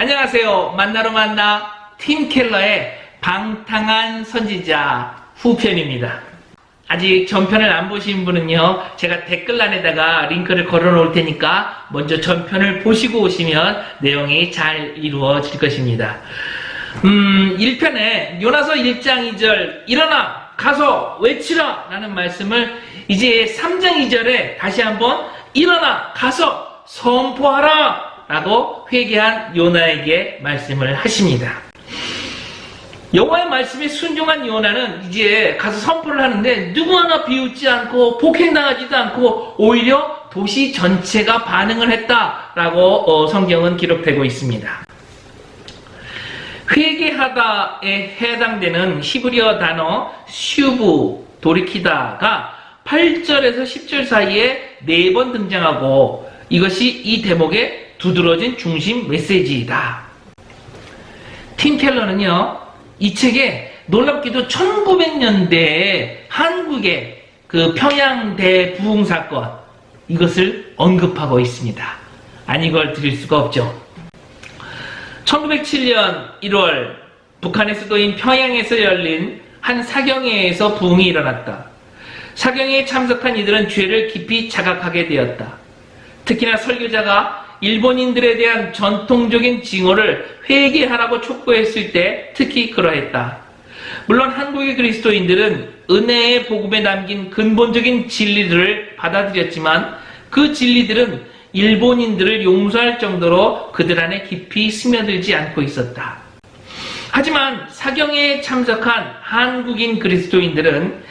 안녕하세요. 만나러 만나 팀 켈러의 방탕한 선지자 후편입니다. 아직 전편을 안 보신 분은요, 제가 댓글란에다가 링크를 걸어 놓을 테니까 먼저 전편을 보시고 오시면 내용이 잘 이루어질 것입니다. 1편에 요나서 1장 2절 일어나 가서 외치라 라는 말씀을 이제 3장 2절에 다시 한번 일어나 가서 선포하라 라고 회개한 요나에게 말씀을 하십니다. 여호와의 말씀에 순종한 요나는 이제 가서 선포를 하는데 누구 하나 비웃지 않고 폭행당하지도 않고 오히려 도시 전체가 반응을 했다라고 성경은 기록되고 있습니다. 회개하다에 해당되는 히브리어 단어 슈브, 돌이키다가 8절에서 10절 사이에 4번 등장하고 이것이 이 대목의 두드러진 중심 메시지이다. 팀 켈러는요, 이 책에 놀랍게도 1900년대에 한국의 그 평양대 부흥 사건, 이것을 언급하고 있습니다. 아니, 이걸 드릴 수가 없죠. 1907년 1월 북한의 수도인 평양에서 열린 한 사경회에서 부흥이 일어났다. 사경회에 참석한 이들은 죄를 깊이 자각하게 되었다. 특히나 설교자가 일본인들에 대한 전통적인 징후를 회개하라고 촉구했을 때 특히 그러했다. 물론 한국의 그리스도인들은 은혜의 복음에 담긴 근본적인 진리들을 받아들였지만 그 진리들은 일본인들을 용서할 정도로 그들 안에 깊이 스며들지 않고 있었다. 하지만 사경회에 참석한 한국인 그리스도인들은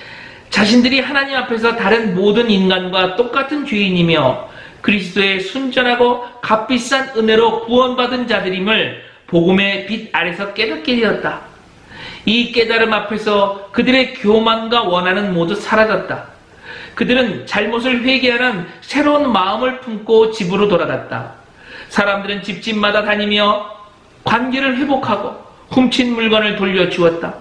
자신들이 하나님 앞에서 다른 모든 인간과 똑같은 죄인이며 그리스도의 순전하고 값비싼 은혜로 구원받은 자들임을 복음의 빛 아래서 깨닫게 되었다. 이 깨달음 앞에서 그들의 교만과 원한은 모두 사라졌다. 그들은 잘못을 회개하는 새로운 마음을 품고 집으로 돌아갔다. 사람들은 집집마다 다니며 관계를 회복하고 훔친 물건을 돌려주었다.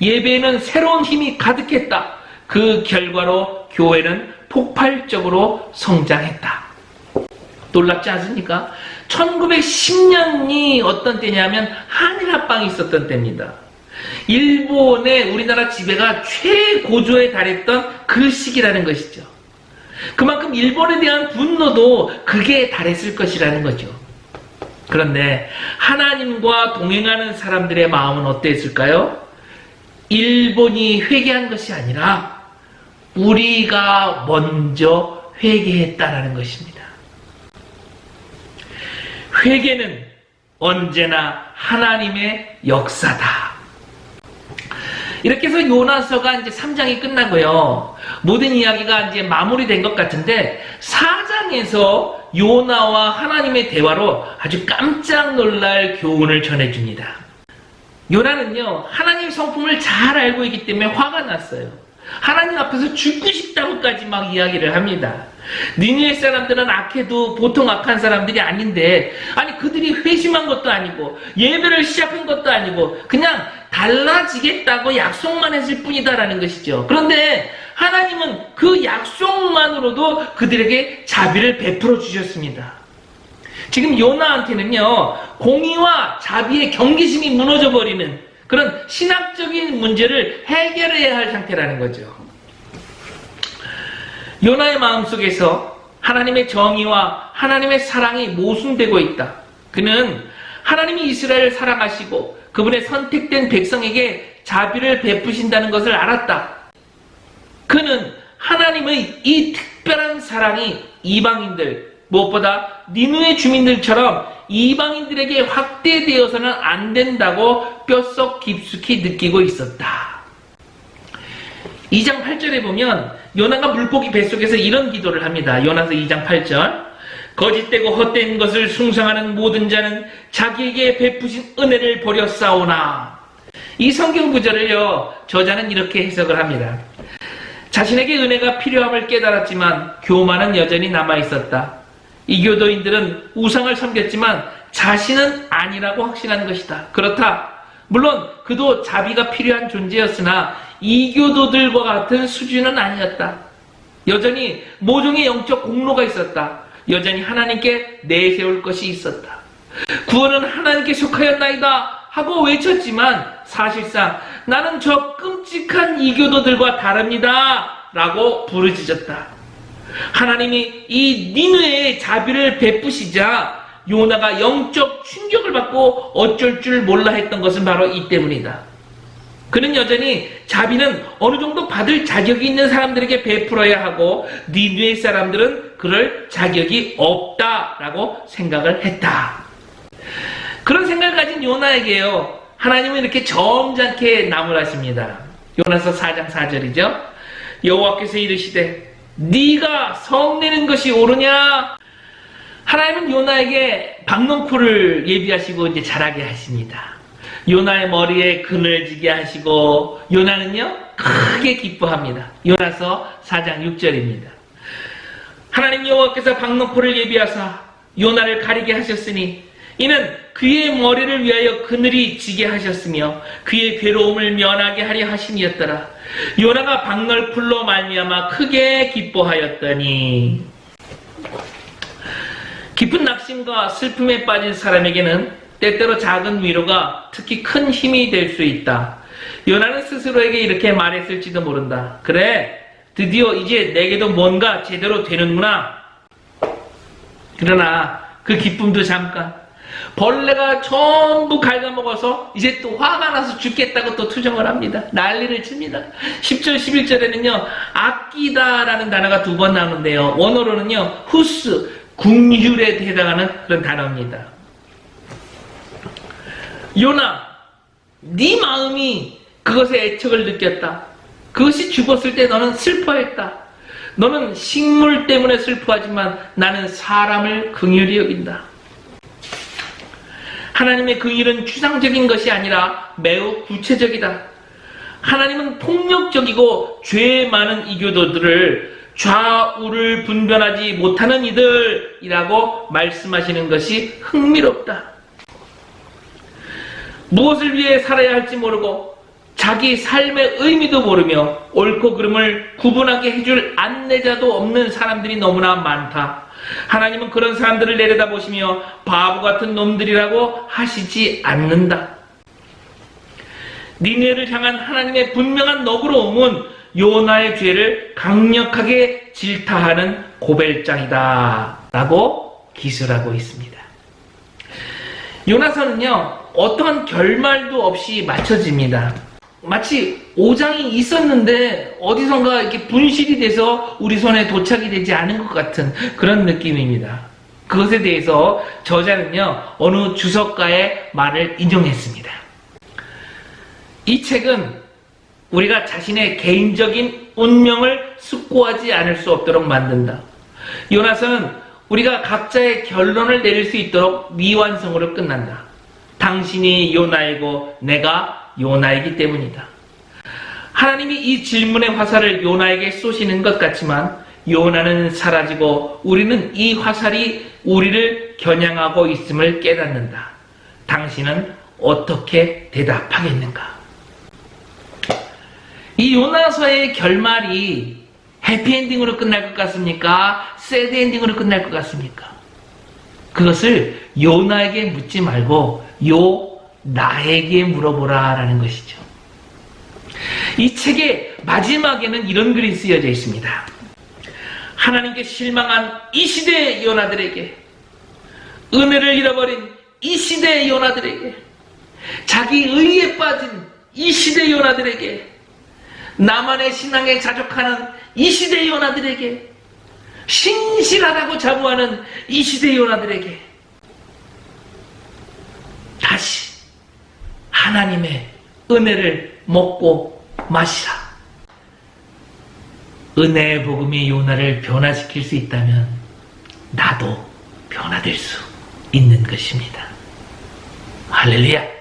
예배에는 새로운 힘이 가득했다. 그 결과로 교회는 폭발적으로 성장했다. 놀랍지 않습니까? 1910년이 어떤 때냐면 한일합방이 있었던 때입니다. 일본의 우리나라 지배가 최고조에 달했던 그 시기라는 것이죠. 그만큼 일본에 대한 분노도 극에 달했을 것이라는 거죠. 그런데 하나님과 동행하는 사람들의 마음은 어땠을까요? 일본이 회개한 것이 아니라 우리가 먼저 회개했다라는 것입니다. 회개는 언제나 하나님의 역사다. 이렇게 해서 요나서가 이제 3장이 끝나고요. 모든 이야기가 이제 마무리된 것 같은데 4장에서 요나와 하나님의 대화로 아주 깜짝 놀랄 교훈을 전해줍니다. 요나는요, 하나님 성품을 잘 알고 있기 때문에 화가 났어요. 하나님 앞에서 죽고 싶다고까지 막 이야기를 합니다. 니느웨 사람들은 악해도 보통 악한 사람들이 아닌데, 아니 그들이 회심한 것도 아니고 예배를 시작한 것도 아니고 그냥 달라지겠다고 약속만 했을 뿐이다라는 것이죠. 그런데 하나님은 그 약속만으로도 그들에게 자비를 베풀어 주셨습니다. 지금 요나한테는요, 공의와 자비의 경계심이 무너져 버리는 그런 신학적인 문제를 해결해야 할 상태라는 거죠. 요나의 마음속에서 하나님의 정의와 하나님의 사랑이 모순되고 있다. 그는 하나님이 이스라엘을 사랑하시고 그분의 선택된 백성에게 자비를 베푸신다는 것을 알았다. 그는 하나님의 이 특별한 사랑이 이방인들, 무엇보다 니느웨 주민들처럼 이방인들에게 확대되어서는 안 된다고 뼛속 깊숙이 느끼고 있었다. 2장 8절에 보면 요나가 물고기 뱃속에서 이런 기도를 합니다. 요나서 2장 8절. 거짓되고 헛된 것을 숭상하는 모든 자는 자기에게 베푸신 은혜를 버렸사오나. 이 성경 구절을요, 저자는 이렇게 해석을 합니다. 자신에게 은혜가 필요함을 깨달았지만 교만은 여전히 남아있었다. 이교도인들은 우상을 섬겼지만 자신은 아니라고 확신한 것이다. 그렇다. 물론 그도 자비가 필요한 존재였으나 이교도들과 같은 수준은 아니었다. 여전히 모종의 영적 공로가 있었다. 여전히 하나님께 내세울 것이 있었다. 구원은 하나님께 속하였나이다 하고 외쳤지만 사실상 나는 저 끔찍한 이교도들과 다릅니다 라고 부르짖었다. 하나님이 이 니느웨에 자비를 베푸시자 요나가 영적 충격을 받고 어쩔 줄 몰라 했던 것은 바로 이 때문이다. 그는 여전히 자비는 어느 정도 받을 자격이 있는 사람들에게 베풀어야 하고 니느웨 사람들은 그럴 자격이 없다라고 생각을 했다. 그런 생각을 가진 요나에게요, 하나님은 이렇게 점잖게 나무라십니다. 요나서 4장 4절이죠. 여호와께서 이르시되 네가 성내는 것이 옳으냐? 하나님은 요나에게 박넝쿨을 예비하시고 이제 자라게 하십니다. 요나의 머리에 그늘지게 하시고 요나는요 크게 기뻐합니다. 요나서 4장 6절입니다. 하나님 여호와께서 박넝쿨을 예비하사 요나를 가리게 하셨으니 이는 그의 머리를 위하여 그늘이 지게 하셨으며 그의 괴로움을 면하게 하려 하심이었더라. 요나가 박넝쿨로 말미암아 크게 기뻐하였더니. 깊은 낙심과 슬픔에 빠진 사람에게는 때때로 작은 위로가 특히 큰 힘이 될 수 있다. 요나는 스스로에게 이렇게 말했을지도 모른다. 그래, 드디어 이제 내게도 뭔가 제대로 되는구나. 그러나 그 기쁨도 잠깐. 벌레가 전부 갉아먹어서 이제 또 화가 나서 죽겠다고 또 투정을 합니다. 난리를 칩니다. 10절 11절에는요 아끼다라는 단어가 2번 나오는데요, 원어로는요 후스, 궁휼에 해당하는 그런 단어입니다. 요나, 네 마음이 그것에 애착을 느꼈다. 그것이 죽었을 때 너는 슬퍼했다. 너는 식물 때문에 슬퍼하지만 나는 사람을 긍휼히 여긴다. 하나님의 긍휼은 추상적인 것이 아니라 매우 구체적이다. 하나님은 폭력적이고 죄 많은 이교도들을 좌우를 분별하지 못하는 이들이라고 말씀하시는 것이 흥미롭다. 무엇을 위해 살아야 할지 모르고 자기 삶의 의미도 모르며 옳고 그름을 구분하게 해줄 안내자도 없는 사람들이 너무나 많다. 하나님은 그런 사람들을 내려다보시며 바보 같은 놈들이라고 하시지 않는다. 니느웨를 향한 하나님의 분명한 너그러움은 요나의 죄를 강력하게 질타하는 고별장이다 라고 기술하고 있습니다. 요나서는요 어떠한 결말도 없이 맞춰집니다. 마치 5장이 있었는데 어디선가 이렇게 분실이 돼서 우리 손에 도착이 되지 않은 것 같은 그런 느낌입니다. 그것에 대해서 저자는요 어느 주석가의 말을 인용했습니다. 이 책은 우리가 자신의 개인적인 운명을 숙고하지 않을 수 없도록 만든다. 요나서는 우리가 각자의 결론을 내릴 수 있도록 미완성으로 끝난다. 당신이 요나이고 내가 요나이기 때문이다. 하나님이 이 질문의 화살을 요나에게 쏘시는 것 같지만 요나는 사라지고 우리는 이 화살이 우리를 겨냥하고 있음을 깨닫는다. 당신은 어떻게 대답하겠는가? 이 요나서의 결말이 해피엔딩으로 끝날 것 같습니까? 새드엔딩으로 끝날 것 같습니까? 그것을 요나에게 묻지 말고 나에게 물어보라 라는 것이죠. 이 책의 마지막에는 이런 글이 쓰여져 있습니다. 하나님께 실망한 이 시대의 요나들에게, 은혜를 잃어버린 이 시대의 요나들에게, 자기 의에 빠진 이 시대의 요나들에게, 나만의 신앙에 자족하는 이 시대의 요나들에게, 신실하다고 자부하는 이 시대의 요나들에게 다시 하나님의 은혜를 먹고 마시라. 은혜의 복음이 요나를 변화시킬 수 있다면 나도 변화될 수 있는 것입니다. 할렐루야.